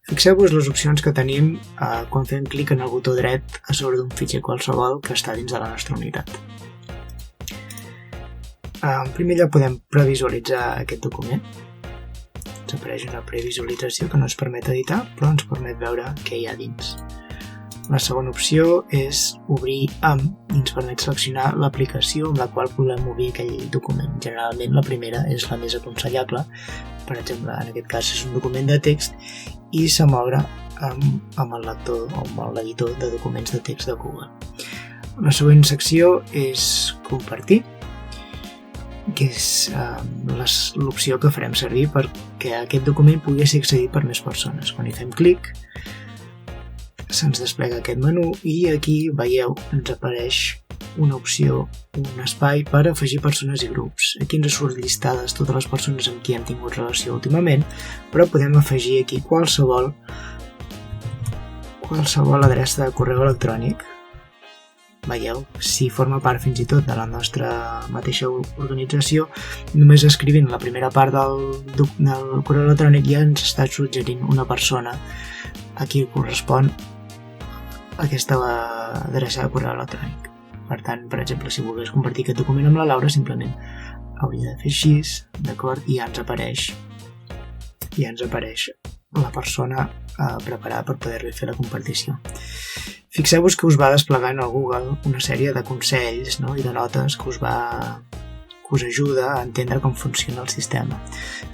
Fixeu-vos les opcions que tenim quan fem clic en el botó dret a sobre d'un fitxer qualsevol que està dins de la nostra unitat. En primer lloc podem previsualitzar aquest document. Ens apareix una previsualització que no ens permet editar, però ens permet veure què hi ha dins. La segona opció és obrir amb i ens permet seleccionar l'aplicació amb la qual podem obrir aquell document. Generalment la primera és la més aconsellable. Per exemple, en aquest cas és un document de text i se m'obre amb el lector o amb l'editor de documents de text de Google. La següent secció és compartir, que és l'opció que farem servir perquè aquest document pugui ser accedit per més persones. Quan hi fem clic, se'ns desplega aquest menú i aquí, veieu, ens apareix una opció, un espai per afegir persones i grups. Aquí ens surt llistades totes les persones amb qui hem tingut relació últimament, però podem afegir aquí qualsevol adreça de correu electrònic. Veieu, si forma part fins i tot de la nostra mateixa organització, només escrivint la primera part del correu electrònic ja ens està suggerint una persona a qui correspon aquesta adreça de correu electrònic. Per tant, per exemple, si volgués compartir aquest document amb la Laura, simplement hauria de fer així, d'acord? I ja ens apareix la persona preparada per poder-li fer la compartició. Fixeu-vos que us va desplegant al Google una sèrie de consells, no? I de notes que us ajuda a entendre com funciona el sistema.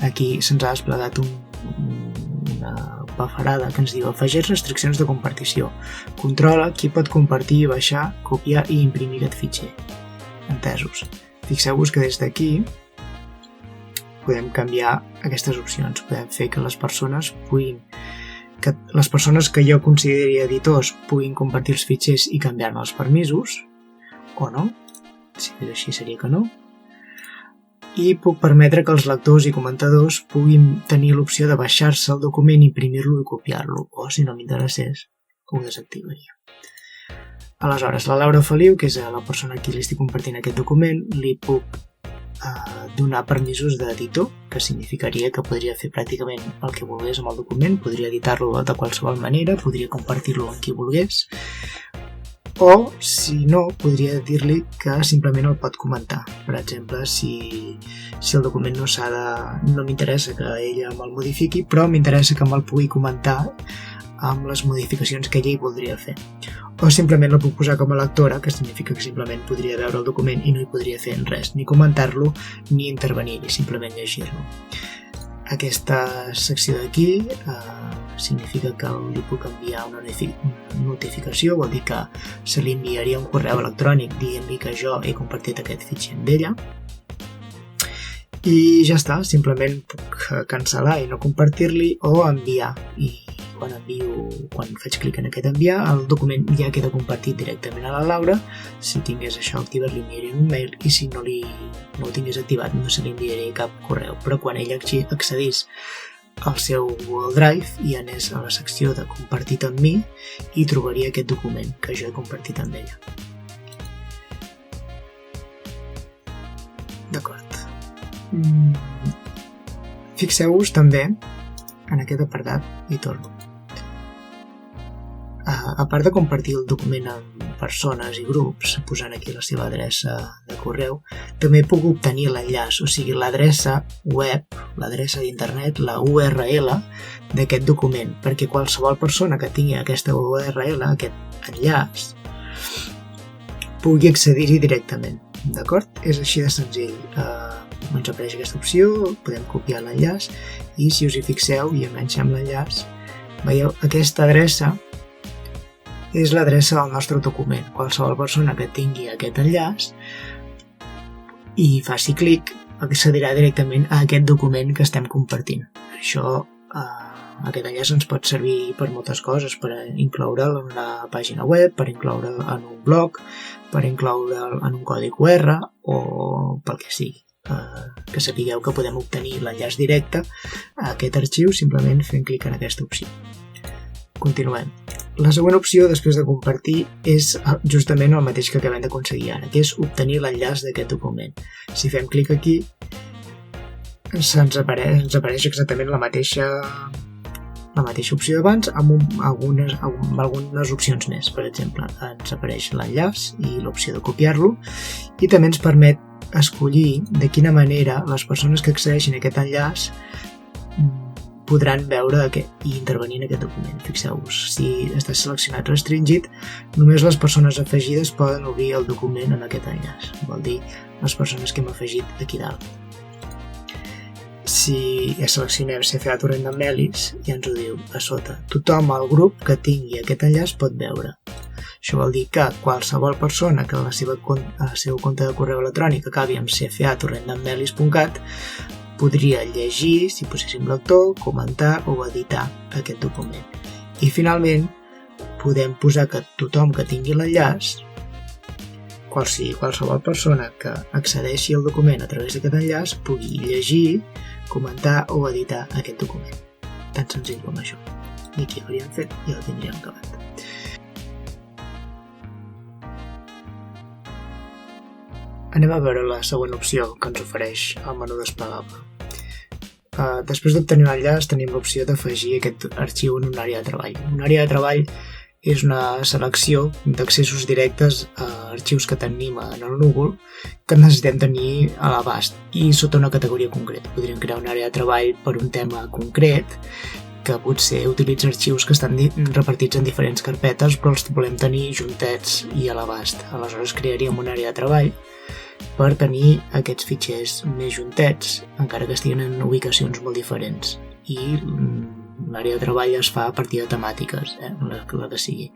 Aquí se'ns ha desplegat una bafarada que ens diu: afegeix restriccions de compartició. Controla qui pot compartir, baixar, copiar i imprimir aquest fitxer. Entesos. Fixeu-vos que des d'aquí podem canviar aquestes opcions. Podem fer que les persones que jo consideri editors puguin compartir els fitxers i canviar-ne els permisos, o no. Si és així seria que no. I puc permetre que els lectors i comentadors puguin tenir l'opció de baixar-se el document, imprimir-lo i copiar-lo, o si no m'interessés, ho desactivaria. Aleshores, la Laura Feliu, que és la persona a qui li estic compartint aquest document, li puc donar permisos d'editor, que significaria que podria fer pràcticament el que volgués amb el document, podria editar-lo de qualsevol manera, podria compartir-lo amb qui volgués, o, si no, podria dir-li que simplement el pot comentar. Per exemple, si el document no m'interessa que ella me'l modifiqui, però m'interessa que me'l pugui comentar amb les modificacions que ella hi voldria fer. O simplement la puc posar com a lectora, que significa que simplement podria veure el document i no hi podria fer res, ni comentar-lo, ni intervenir-hi, simplement llegir-lo. Aquesta secció d'aquí significa que li puc enviar una notificació, vol dir que se li enviaria un correu electrònic dient-li que jo he compartit aquest fitxer amb ella. I ja està, simplement puc cancel·lar i no compartir-li o enviar. I quan faig clic en aquest enviar, el document ja queda compartit directament a la Laura. Si tingués això activat, li enviaria un mail, i si no ho tingués activat, no se li enviaria cap correu. Però quan ella accedís al seu Google Drive i anés a la secció de compartit amb mi, hi trobaria aquest document que jo he compartit amb ella. D'acord. Fixeu-vos també en aquest apartat i torno. A part de compartir el document amb persones i grups, posant aquí la seva adreça de correu, també puc obtenir l'enllaç, o sigui, l'adreça web, l'adreça d'internet, la URL d'aquest document, perquè qualsevol persona que tingui aquesta URL, aquest enllaç, pugui accedir-hi directament. D'acord? És així de senzill. Ens apareix aquesta opció, podem copiar l'enllaç i si us hi fixeu i enganxem l'enllaç, veieu, aquesta adreça és l'adreça del nostre document. Qualsevol persona que tingui aquest enllaç i faci clic accedirà directament a aquest document que estem compartint. Això, aquest enllaç ens pot servir per moltes coses, per incloure'l en una pàgina web, per incloure'l en un blog, per incloure'l en un codi QR o pel que sigui. Que sapigueu que podem obtenir l'enllaç directe a aquest arxiu simplement fent clic en aquesta opció. Continuem. La següent opció, després de compartir, és justament el mateix que acabem d'aconseguir ara, que és obtenir l'enllaç d'aquest document. Si fem clic aquí, ens apareix exactament la mateixa la mateixa opció d'abans amb algunes opcions més. Per exemple, ens apareix l'enllaç i l'opció de copiar-lo, i també ens permet escollir de quina manera les persones que accedeixin a aquest enllaç podran veure i intervenir en aquest document. Fixeu-vos, si està seleccionat Restringit, només les persones afegides poden obrir el document en aquest enllaç. Vol dir, les persones que hem afegit aquí dalt. Si ja seleccionem CFA Torrent d'en Melis, ja ens ho diu a sota. Tothom al grup que tingui aquest enllaç pot veure. Això vol dir que qualsevol persona que la seva compte de correu electrònic acabi amb cfatorrentdenmelis.cat podria llegir, si poséssim lector, comentar o editar aquest document. I finalment podem posar que tothom que tingui l'enllaç, qualsevol persona que accedeixi al document a través d'aquest enllaç, pugui llegir, comentar o editar aquest document. Tan senzill com això. I aquí hauríem fet i el tindríem acabat. Anem a veure la següent opció que ens ofereix el menú desplegable. Després d'obtenir un enllaç tenim l'opció d'afegir aquest arxiu en una àrea de treball. Una àrea de treball és una selecció d'accessos directes a arxius que tenim en el núvol que necessitem tenir a l'abast i sota una categoria concreta. Podríem crear una àrea de treball per un tema concret que potser utilitza arxius que estan repartits en diferents carpetes però els volem tenir juntets i a l'abast. Aleshores crearíem una àrea de treball per tenir aquests fitxers més juntets, encara que estiguin en ubicacions molt diferents. I l'àrea de treball es fa a partir de temàtiques, la que sigui.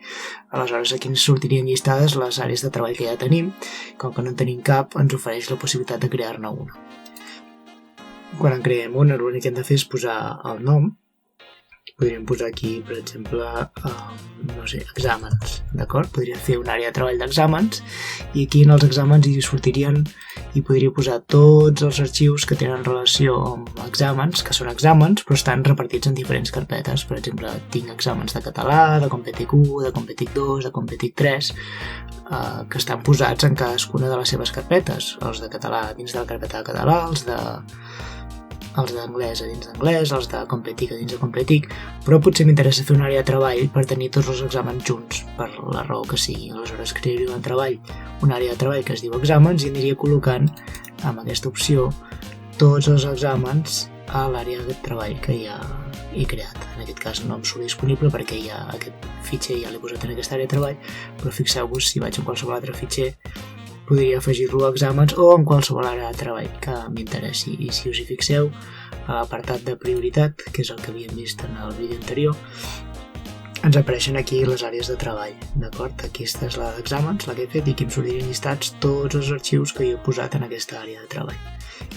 Aleshores aquí ens sortirien llistades les àrees de treball que ja tenim. Com que no en tenim cap, ens ofereix la possibilitat de crear-ne una. Quan en creem una, l'únic que hem de fer és posar el nom. Podríem posar aquí, per exemple, exàmens, d'acord? Podríem fer una àrea de treball d'exàmens i aquí en els exàmens hi sortirien i podria posar tots els arxius que tenen relació amb exàmens, que són exàmens, però estan repartits en diferents carpetes. Per exemple, tinc exàmens de català, de Competic 1, de Competic 2, de Competic 3, que estan posats en cadascuna de les seves carpetes. Els de català dins de la carpeta de català, els d'anglès a dins d'anglès, els de Competic a dins de Competic, però potser m'interessa fer una àrea de treball per tenir tots els exàmens junts, per la raó que sigui. Aleshores crearia una àrea de treball que es diu exàmens i aniria col·locant amb aquesta opció tots els exàmens a l'àrea de treball que ja he creat. En aquest cas no em surt disponible perquè ja aquest fitxer ja l'he posat en aquesta àrea de treball, però fixeu-vos, si vaig en qualsevol altre fitxer podria afegir-lo a exàmens o en qualsevol àrea de treball que m'interessi. I si us hi fixeu, a l'apartat de prioritat, que és el que havíem vist en el vídeo anterior, ens apareixen aquí les àrees de treball, d'acord? Aquesta és la d'exàmens, la que he fet, i aquí em sortirien llistats tots els arxius que jo he posat en aquesta àrea de treball.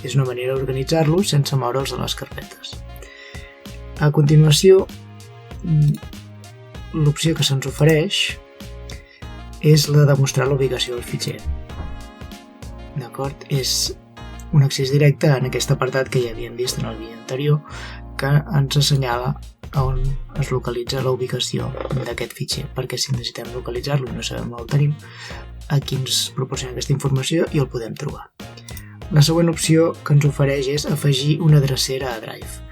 És una manera d'organitzar-los sense moure'ls de les carpetes. A continuació, l'opció que se'ns ofereix és la de mostrar la ubicació del fitxer. D'acord? És un accés directe en aquest apartat que ja havíem vist en el vídeo anterior que ens assenyala on es localitza la ubicació d'aquest fitxer, perquè si necessitem localitzar-lo i no sabem on el tenim, aquí ens proporciona aquesta informació i el podem trobar. La següent opció que ens ofereix és afegir una drecera a Drive.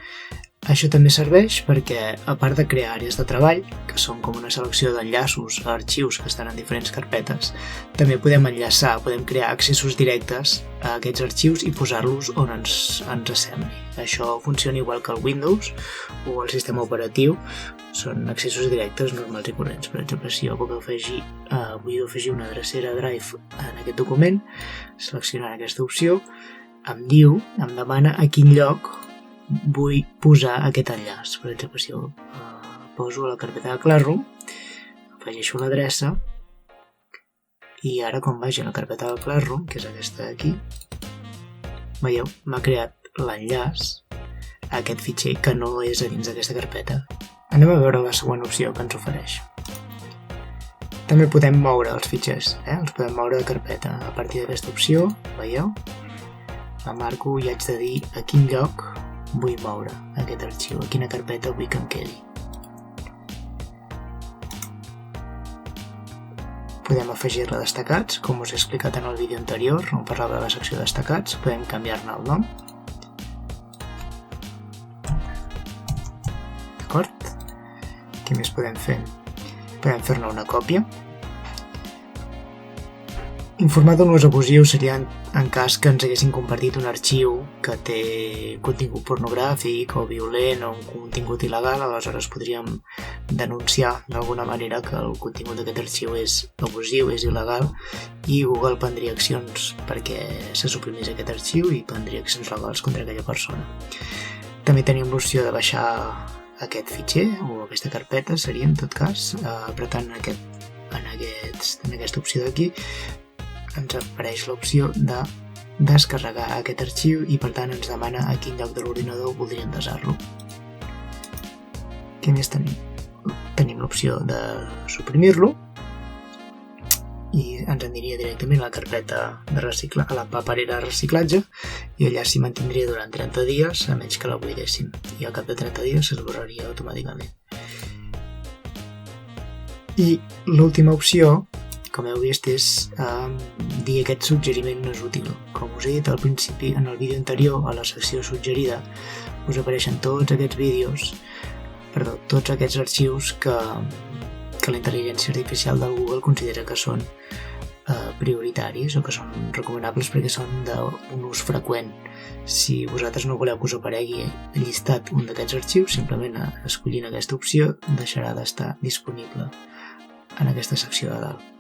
Això també serveix perquè, a part de crear àrees de treball, que són com una selecció d'enllaços a arxius que estan en diferents carpetes, també podem enllaçar, podem crear accessos directes a aquests arxius i posar-los on ens sembli. Això funciona igual que el Windows o el sistema operatiu, són accessos directes normals i corrents. Per exemple, si jo vull afegir una drecera Drive en aquest document, seleccionant aquesta opció, em demana a quin lloc vull posar aquest enllaç. Per exemple, si jo poso a la carpeta de Classroom, afegeixo l'adreça i ara quan vagi a la carpeta de Classroom, que és aquesta d'aquí, veieu, m'ha creat l'enllaç a aquest fitxer que no és a dins d'aquesta carpeta. Anem a veure la següent opció que ens ofereix. També podem moure els fitxers, els podem moure de carpeta. A partir d'aquesta opció, veieu, la marco i haig de dir a quin lloc vull moure aquest arxiu, a quina carpeta vull que em quedi. Podem afegir-la destacats, com us he explicat en el vídeo anterior, on parlava de la secció destacats, podem canviar-ne el nom. D'acord? Què més podem fer? Podem fer-ne una còpia. Informar d'un ús abusiu seria en cas que ens haguessin compartit un arxiu que té contingut pornogràfic o violent o un contingut il·legal, aleshores podríem denunciar d'alguna manera que el contingut d'aquest arxiu és abusiu, és il·legal, i Google prendria accions perquè se suprimís aquest arxiu i prendria accions legals contra aquella persona. També tenim l'opció de baixar aquest fitxer o aquesta carpeta, seria en tot cas, apretant en aquesta opció d'aquí ens apareix l'opció de descarregar aquest arxiu i per tant ens demana a quin lloc de l'ordinador voldríem desar-lo. Què més tenim? Tenim l'opció de suprimir-lo i ens aniria directament a la carpeta a la paperera de reciclatge i allà s'hi mantindria durant 30 dies a menys que la buidéssim i al cap de 30 dies s'esborraria automàticament. I l'última opció, com heu vist, és dir aquest suggeriment no és útil. Com us he dit al principi, en el vídeo anterior, a la secció suggerida, us apareixen tots aquests arxius que la intel·ligència artificial del Google considera que són prioritaris o que són recomanables perquè són d'un ús freqüent. Si vosaltres no voleu que us aparegui llistat un d'aquests arxius, simplement escollint aquesta opció deixarà d'estar disponible en aquesta secció de dalt.